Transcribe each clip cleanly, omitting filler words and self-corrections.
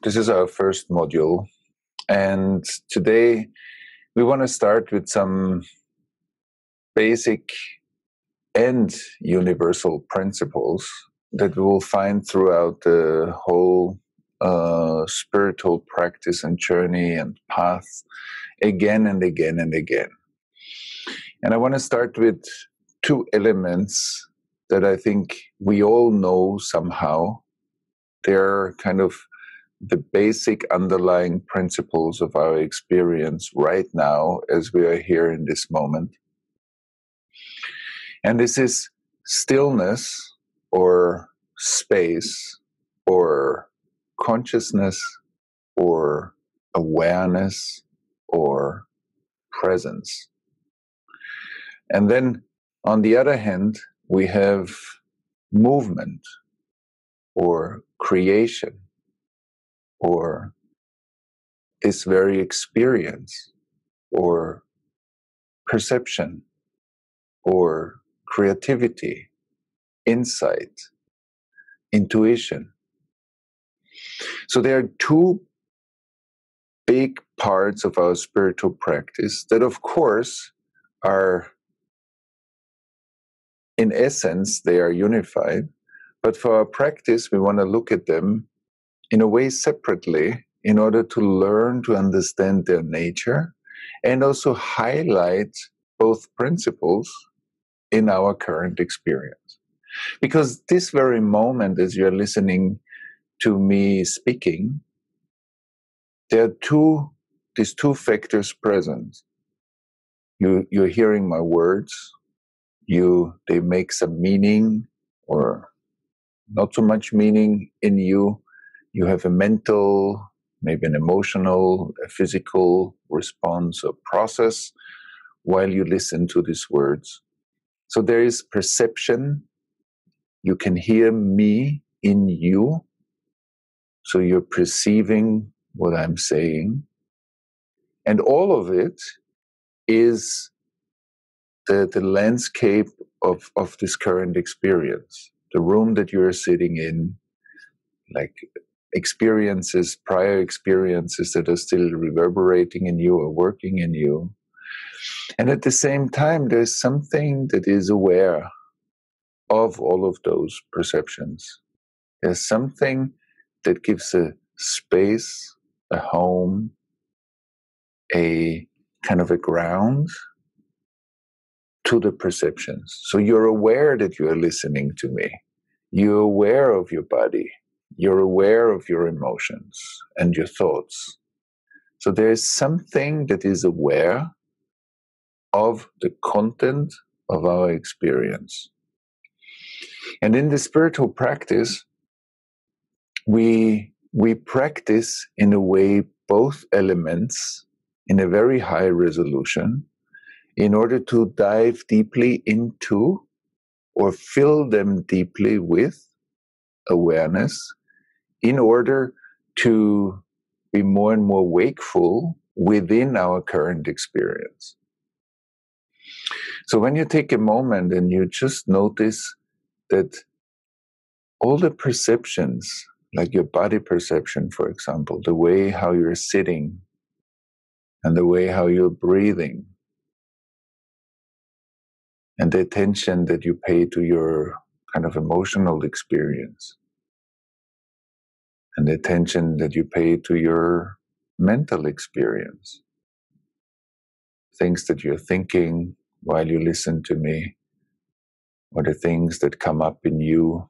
This is our first module, and today we want to start with some basic and universal principles that we will find throughout the whole spiritual practice and journey and path again and again and again. And I want to start with two elements that I think we all know somehow. They're kind of the basic underlying principles of our experience right now as we are here in this moment. And this is stillness or space or consciousness or awareness or presence. And then on the other hand, we have movement or creation or this very experience or perception or creativity, insight, intuition. So there are two big parts of our spiritual practice that, of course, are, in essence, they are unified. But for our practice, we want to look at them in a way separately in order to learn to understand their nature and also highlight both principles in our current experience. Because this very moment, as you're listening to me speaking, there are these two factors present. You're hearing my words, they make some meaning or not so much meaning in you. You have a mental, maybe an emotional, a physical response or process while you listen to these words. So there is perception. You can hear me in you. So you're perceiving what I'm saying. And all of it is the landscape of this current experience. The room that you're sitting in, like experiences, prior experiences that are still reverberating in you or working in you. And at the same time, there's something that is aware of all of those perceptions. There's something that gives a space, a home, a kind of a ground to the perceptions. So you're aware that you're listening to me. You're aware of your body. You're aware of your emotions and your thoughts. So there is something that is aware of the content of our experience. And in the spiritual practice, we practice in a way both elements in a very high resolution in order to dive deeply into or fill them deeply with awareness in order to be more and more wakeful within our current experience. So when you take a moment and you just notice that all the perceptions, like your body perception, for example, the way how you're sitting and the way how you're breathing and the attention that you pay to your kind of emotional experience and the attention that you pay to your mental experience, things that you're thinking while you listen to me, or the things that come up in you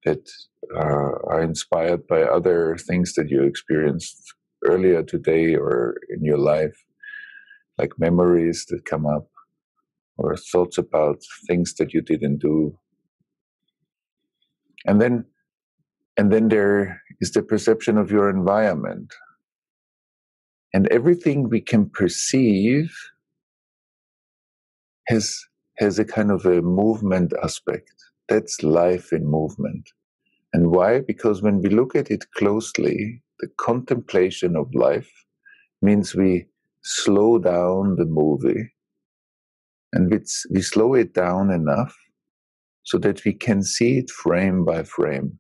that are inspired by other things that you experienced earlier today or in your life, like memories that come up or thoughts about things that you didn't do. And then there is the perception of your environment. And everything we can perceive has a kind of a movement aspect. That's life in movement. And why? Because when we look at it closely, the contemplation of life means we slow down the movie, and we slow it down enough so that we can see it frame by frame.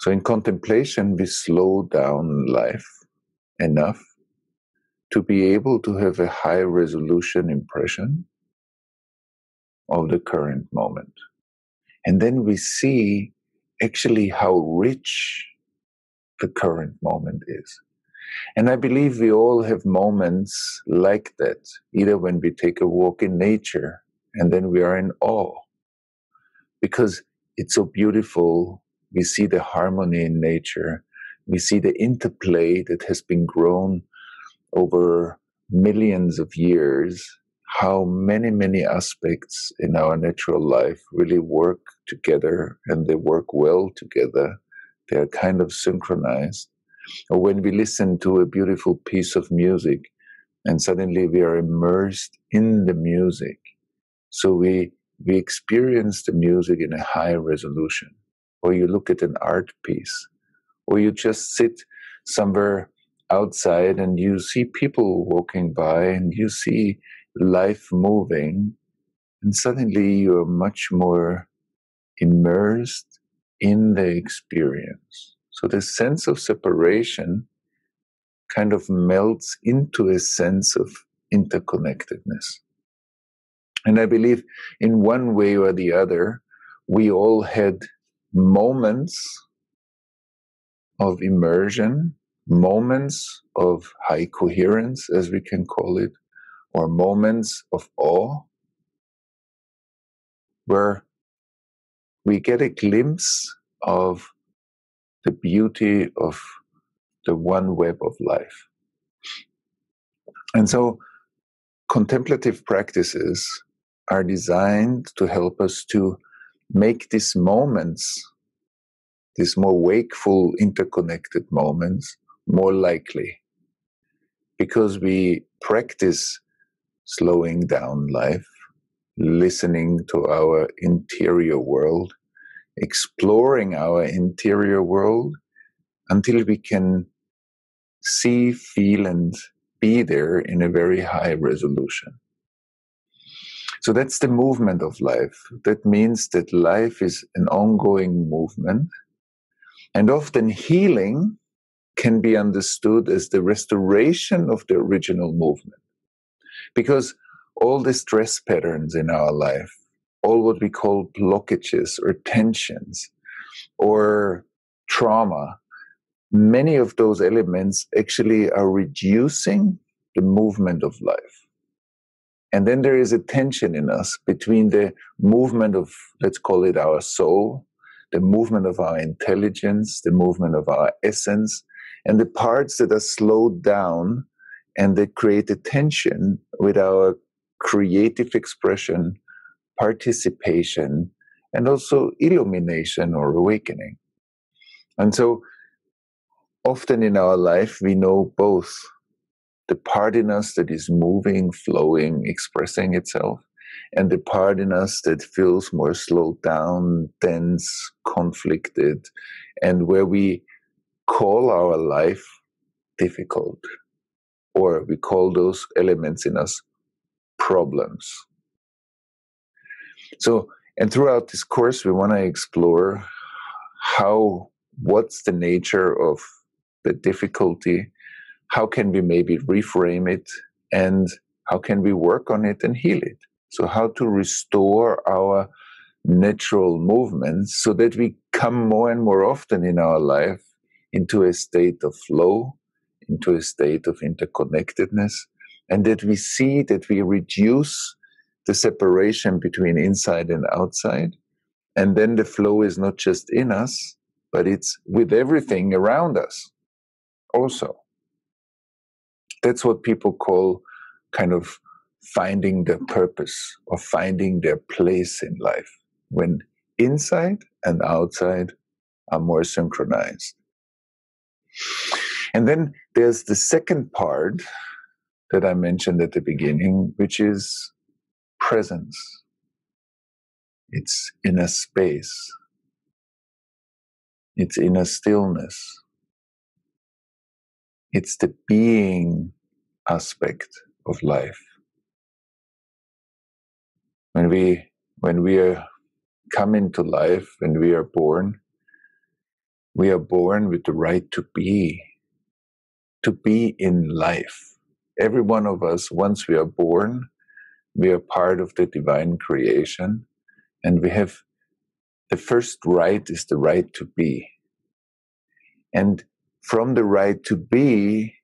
So in contemplation, we slow down life enough to be able to have a high resolution impression of the current moment. And then we see actually how rich the current moment is. And I believe we all have moments like that, either when we take a walk in nature and then we are in awe because it's so beautiful. We see the harmony in nature. We see the interplay that has been grown over millions of years, how many, many aspects in our natural life really work together, and they work well together. They are kind of synchronized. Or when we listen to a beautiful piece of music and suddenly we are immersed in the music. So we experience the music in a high resolution. Or you look at an art piece, or you just sit somewhere outside and you see people walking by and you see life moving, and suddenly you are much more immersed in the experience. So the sense of separation kind of melts into a sense of interconnectedness. And I believe in one way or the other, we all had moments of immersion, moments of high coherence, as we can call it, or moments of awe, where we get a glimpse of the beauty of the one web of life. And so contemplative practices are designed to help us to make these moments, these more wakeful, interconnected moments, more likely. Because we practice slowing down life, listening to our interior world, exploring our interior world until we can see, feel, and be there in a very high resolution. So that's the movement of life. That means that life is an ongoing movement, and often healing can be understood as the restoration of the original movement. Because all the stress patterns in our life, all what we call blockages or tensions or trauma, many of those elements actually are reducing the movement of life. And then there is a tension in us between the movement of, let's call it our soul, the movement of our intelligence, the movement of our essence, and the parts that are slowed down and that create a tension with our creative expression, participation, and also illumination or awakening. And so often in our life, we know both the part in us that is moving, flowing, expressing itself, and the part in us that feels more slowed down, tense, conflicted, and where we call our life difficult, or we call those elements in us problems. So, and throughout this course, we want to explore what's the nature of the difficulty, how can we maybe reframe it, and how can we work on it and heal it? So how to restore our natural movements so that we come more and more often in our life into a state of flow, into a state of interconnectedness, and that we see that we reduce the separation between inside and outside. And then the flow is not just in us, but it's with everything around us also. That's what people call kind of finding their purpose or finding their place in life, when inside and outside are more synchronized. And then there's the second part that I mentioned at the beginning, which is presence. It's inner space. It's inner stillness. It's the being aspect of life. When we come into life, when we are born, We are born with the right to be in life. Every one of us, once we are born, we are part of the divine creation, and we have the first right is the right to be. And from the right to be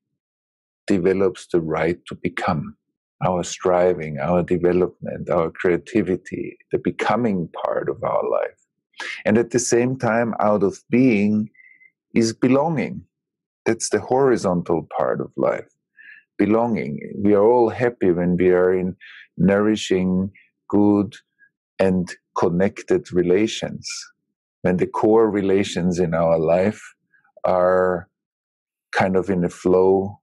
develops the right to become. Our striving, our development, our creativity, the becoming part of our life. And at the same time, out of being is belonging. That's the horizontal part of life. Belonging. We are all happy when we are in nourishing, good, and connected relations. When the core relations in our life are kind of in a flow,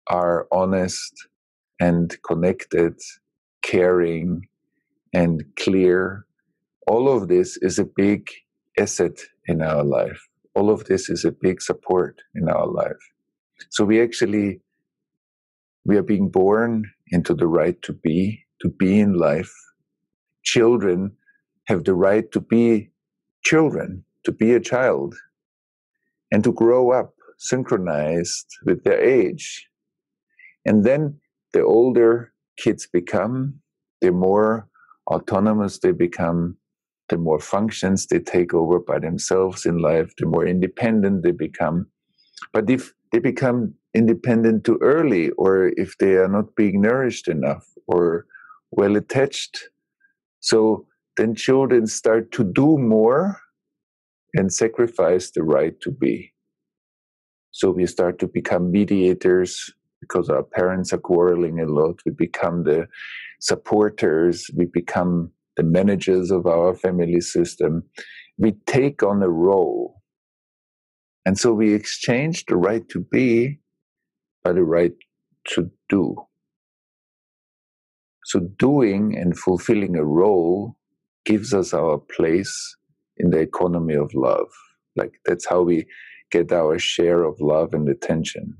are honest and connected, caring and clear. All of this is a big asset in our life. All of this is a big support in our life. So we are being born into the right to be in life. Children have the right to be children, to be a child, and to grow up synchronized with their age. And then the older kids become, the more autonomous they become, the more functions they take over by themselves in life, the more independent they become. But if they become independent too early, or if they are not being nourished enough or well attached, so then children start to do more and sacrifice the right to be. So we start to become mediators because our parents are quarreling a lot. We become the supporters. We become the managers of our family system. We take on a role. And so we exchange the right to be by the right to do. So doing and fulfilling a role gives us our place in the economy of love. Like that's how we get our share of love and attention.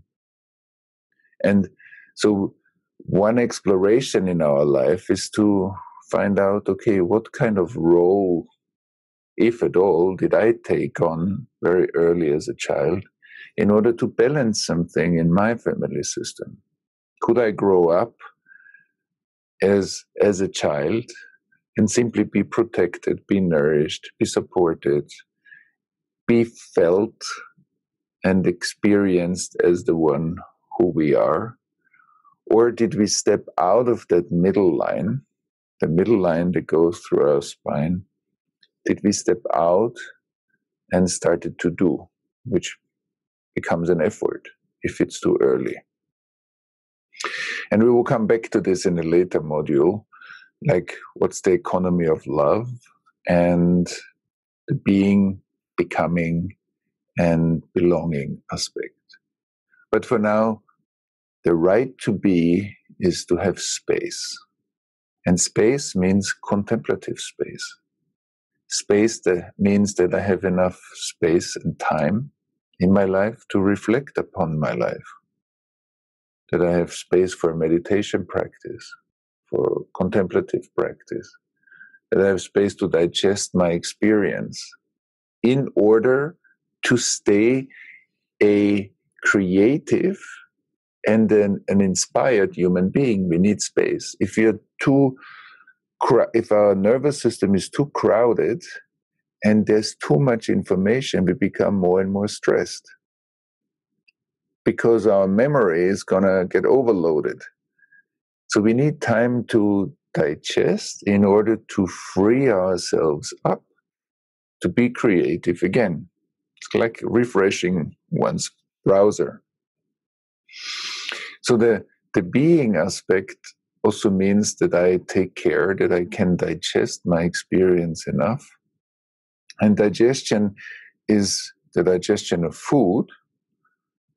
And so one exploration in our life is to find out, okay, what kind of role, if at all, did I take on very early as a child in order to balance something in my family system? Could I grow up as a child and simply be protected, be nourished, be supported, be felt and experienced as the one who we are? Or did we step out of that middle line, the middle line that goes through our spine? Did we step out and started to do, which becomes an effort if it's too early? And we will come back to this in a later module, like what's the economy of love and the being, becoming, and belonging aspect. But for now, the right to be is to have space. And space means contemplative space. Space that means that I have enough space and time in my life to reflect upon my life. That I have space for meditation practice, for contemplative practice. That I have space to digest my experience in order to stay a creative and an inspired human being. We need space. If our nervous system is too crowded and there's too much information, we become more and more stressed because our memory is going to get overloaded. So we need time to digest in order to free ourselves up to be creative again. It's like refreshing one's browser. So the being aspect also means that I take care that I can digest my experience enough. And digestion is the digestion of food,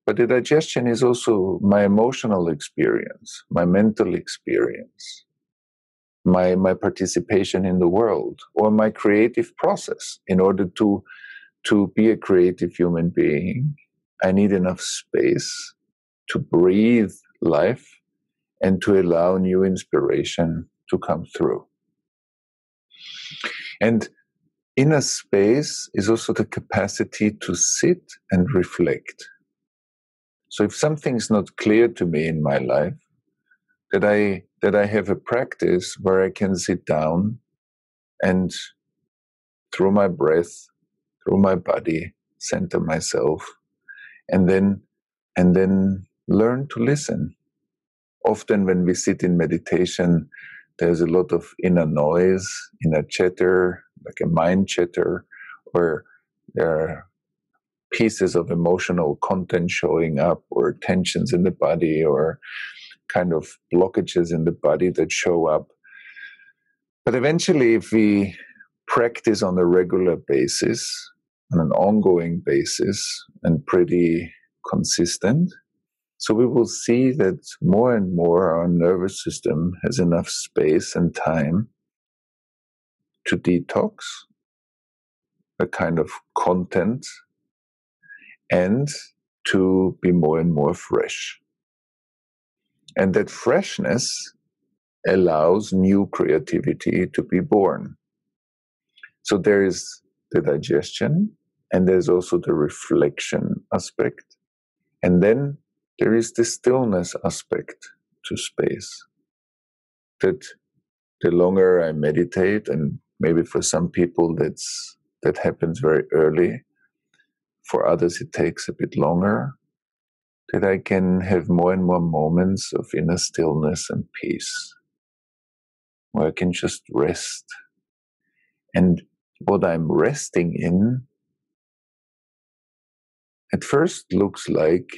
but the digestion is also my emotional experience, my mental experience, my participation in the world, or my creative process. In order to be a creative human being, I need enough space to breathe life and to allow new inspiration to come through. And inner space is also the capacity to sit and reflect. So if something's not clear to me in my life, that I have a practice where I can sit down and through my breath, through my body, center myself, and then learn to listen. Often when we sit in meditation, there's a lot of inner noise, inner chatter, like a mind chatter, where there are pieces of emotional content showing up, or tensions in the body, or kind of blockages in the body that show up. But eventually, if we practice on a regular basis, on an ongoing basis, and pretty consistent, so we will see that more and more our nervous system has enough space and time to detox a kind of content and to be more and more fresh. And that freshness allows new creativity to be born. So there is the digestion, and there's also the reflection aspect. And then there is the stillness aspect to space. That the longer I meditate, and maybe for some people that happens very early, for others it takes a bit longer, that I can have more and more moments of inner stillness and peace, where I can just rest. And what I'm resting in at first looks like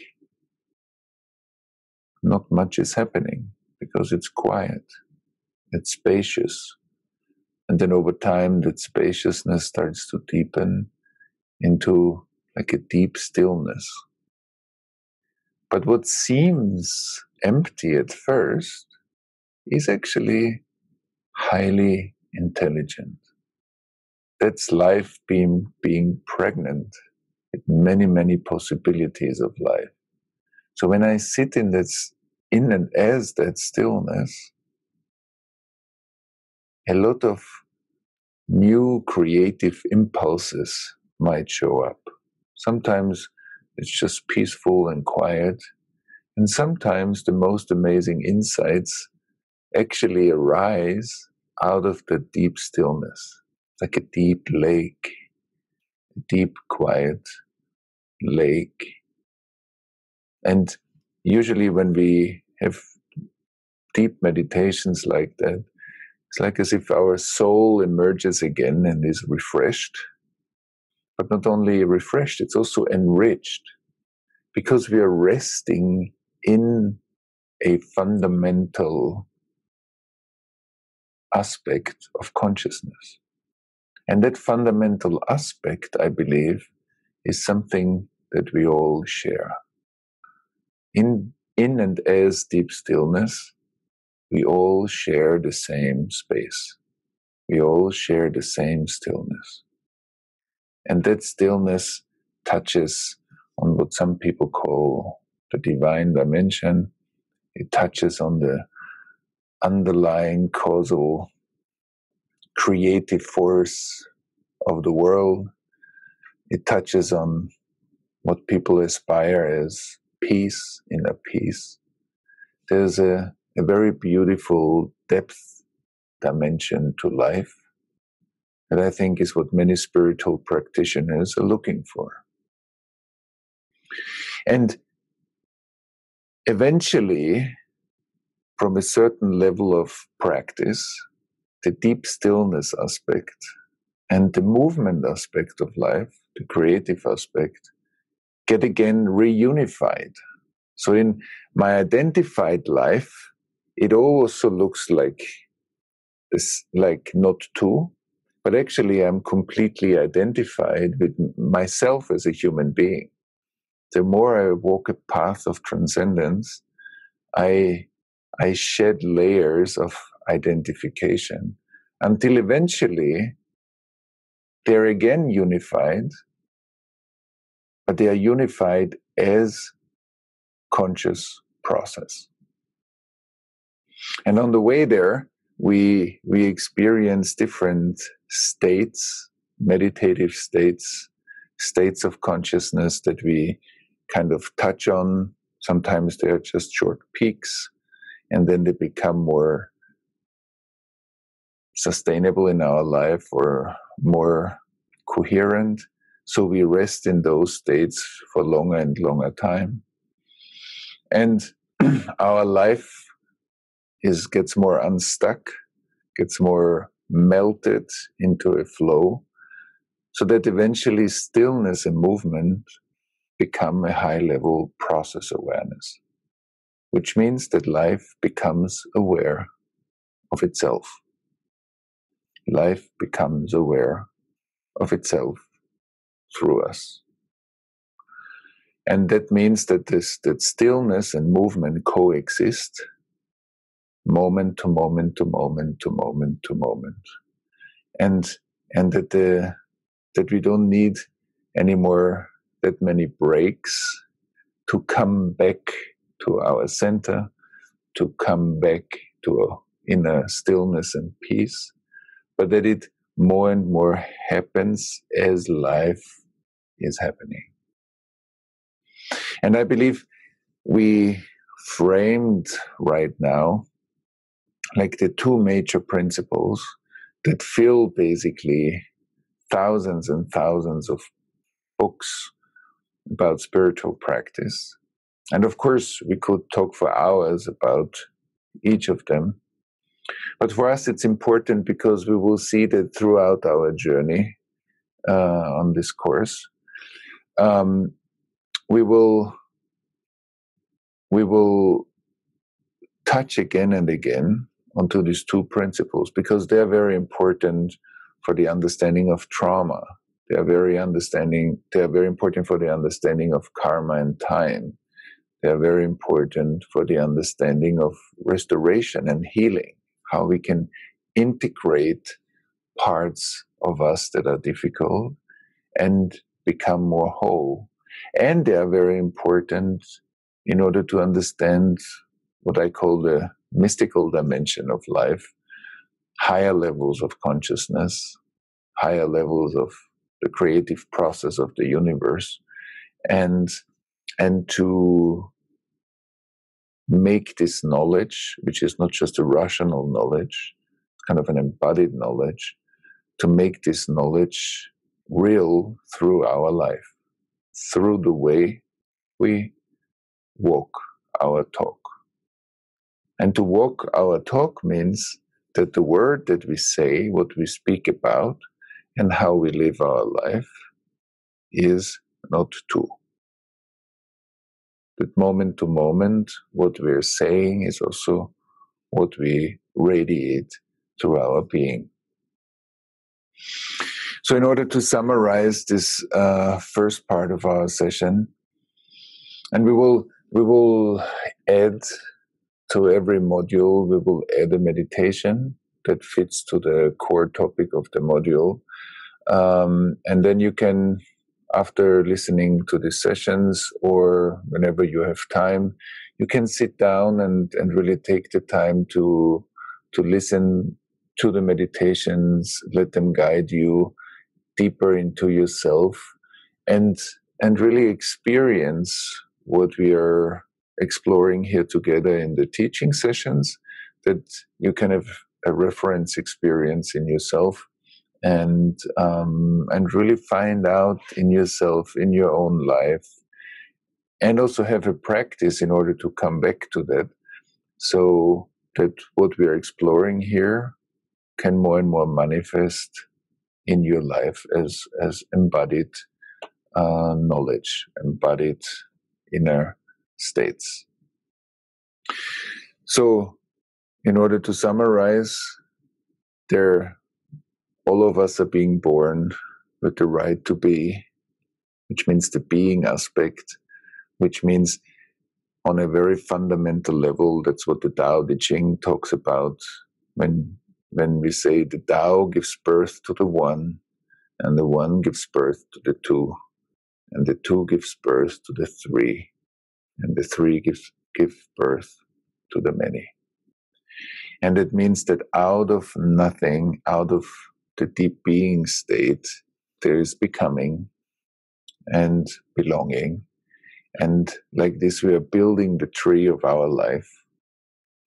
not much is happening, because it's quiet, it's spacious. And then over time, that spaciousness starts to deepen into like a deep stillness. But what seems empty at first is actually highly intelligent. That's life being pregnant with many, many possibilities of life. So when I sit in and as that stillness, a lot of new creative impulses might show up. Sometimes it's just peaceful and quiet, and sometimes the most amazing insights actually arise out of the deep stillness, like a deep lake, a deep, quiet lake. And usually when we have deep meditations like that, it's like as if our soul emerges again and is refreshed. But not only refreshed, it's also enriched, because we are resting in a fundamental aspect of consciousness. And that fundamental aspect, I believe, is something that we all share. In and as deep stillness, we all share the same space. We all share the same stillness. And that stillness touches on what some people call the divine dimension. It touches on the underlying causal creative force of the world. It touches on what people aspire as peace, inner peace. There's a very beautiful depth dimension to life that I think is what many spiritual practitioners are looking for. And eventually, from a certain level of practice, the deep stillness aspect and the movement aspect of life, the creative aspect, get again reunified. So in my identified life, it also looks like this, like not two, but actually I'm completely identified with myself as a human being. The more I walk a path of transcendence, I shed layers of identification until eventually they're again unified, but they are unified as conscious process. And on the way there, we experience different states meditative states, states of consciousness that we kind of touch on. Sometimes they are just short peaks, and then they become more sustainable in our life or more coherent. So we rest in those states for longer and longer time. And our life gets more unstuck, gets more melted into a flow, so that eventually stillness and movement become a high-level process awareness, which means that life becomes aware of itself. Life becomes aware of itself through us. And that means that that stillness and movement coexist, moment to moment to moment to moment to moment. And that we don't need anymore that many breaks to come back to our center, to come back to inner stillness and peace, but that it more and more happens as life is happening. And I believe we framed right now like the two major principles that fill basically thousands and thousands of books about spiritual practice. And of course, we could talk for hours about each of them. But for us, it's important because we will see that throughout our journey on this course, we will touch again and again onto these two principles because they are very important for the understanding of trauma. They are very important for the understanding of karma and time. They are very important for the understanding of restoration and healing, how we can integrate parts of us that are difficult and become more whole. And they are very important in order to understand what I call the mystical dimension of life, higher levels of consciousness, higher levels of the creative process of the universe, and to make this knowledge, which is not just a rational knowledge, it's kind of an embodied knowledge, to make this knowledge real through our life, through the way we walk our talk. And to walk our talk means that the word that we say, what we speak about, and how we live our life is not two. That moment to moment, what we're saying is also what we radiate through our being. So in order to summarize this first part of our session, and we will add to every module, we will add a meditation that fits to the core topic of the module. And then you can, after listening to these sessions or whenever you have time, you can sit down and really take the time to listen to the meditations, let them guide you deeper into yourself and really experience what we are exploring here together in the teaching sessions, that you can have a reference experience in yourself and really find out in yourself, in your own life, and also have a practice in order to come back to that, so that what we are exploring here can more and more manifest in your life as embodied knowledge, embodied inner states. So, in order to summarize, all of us are being born with the right to be, which means the being aspect, which means on a very fundamental level, that's what the Tao Te Ching talks about when we say the Tao gives birth to the one, and the one gives birth to the two, and the two gives birth to the three, and the three give birth to the many. And it means that out of nothing, out of the deep being state, there is becoming and belonging. And like this, we are building the tree of our life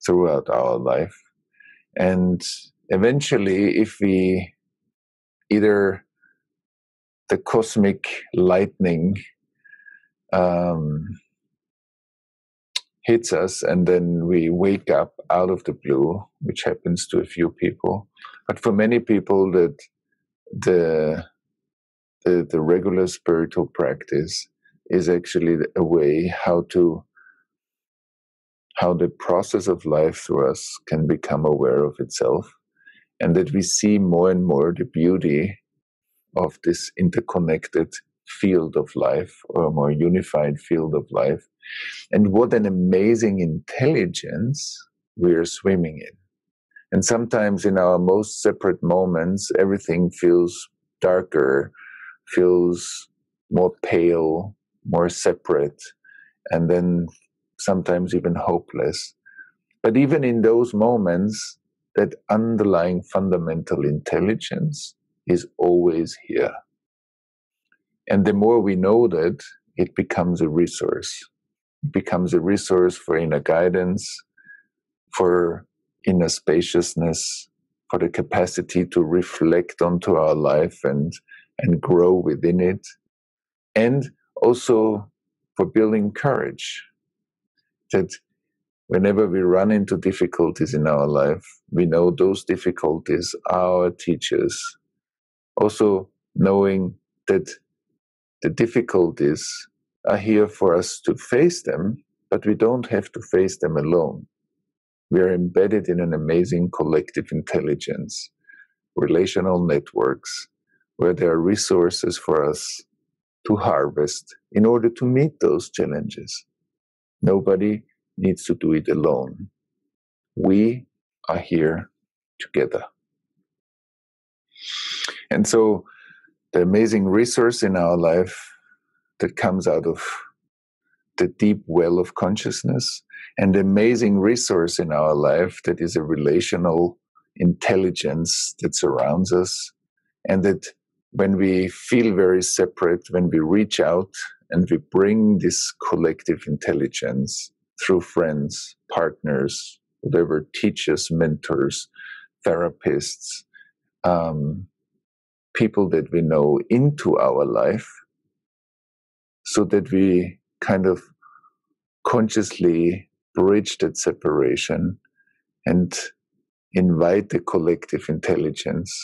throughout our life. And eventually, if we either the cosmic lightning hits us and then we wake up out of the blue, which happens to a few people. But for many people, that the regular spiritual practice is actually a way how the process of life through us can become aware of itself, and that we see more and more the beauty of this interconnected field of life, or a more unified field of life, and what an amazing intelligence we are swimming in. And sometimes in our most separate moments, everything feels darker, feels more pale, more separate, and then sometimes even hopeless. But even in those moments, that underlying fundamental intelligence is always here. And the more we know that, it becomes a resource. It becomes a resource for inner guidance, for inner spaciousness, for the capacity to reflect onto our life and grow within it, and also for building courage. That whenever we run into difficulties in our life, we know those difficulties are our teachers. Also knowing that the difficulties are here for us to face them, but we don't have to face them alone. We are embedded in an amazing collective intelligence, relational networks, where there are resources for us to harvest in order to meet those challenges. Nobody needs to do it alone. We are here together. And so the amazing resource in our life that comes out of the deep well of consciousness, and the amazing resource in our life that is a relational intelligence that surrounds us, and that when we feel very separate, when we reach out and we bring this collective intelligence through friends, partners, whatever, teachers, mentors, therapists, people that we know into our life, so that we kind of consciously bridge that separation and invite the collective intelligence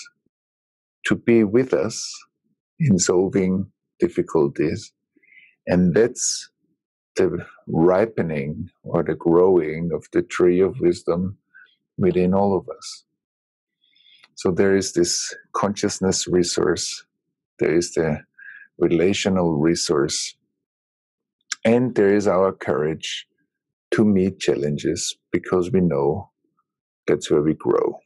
to be with us in solving difficulties. And that's the ripening or the growing of the tree of wisdom within all of us. So there is this consciousness resource, there is the relational resource, and there is our courage to meet challenges, because we know that's where we grow.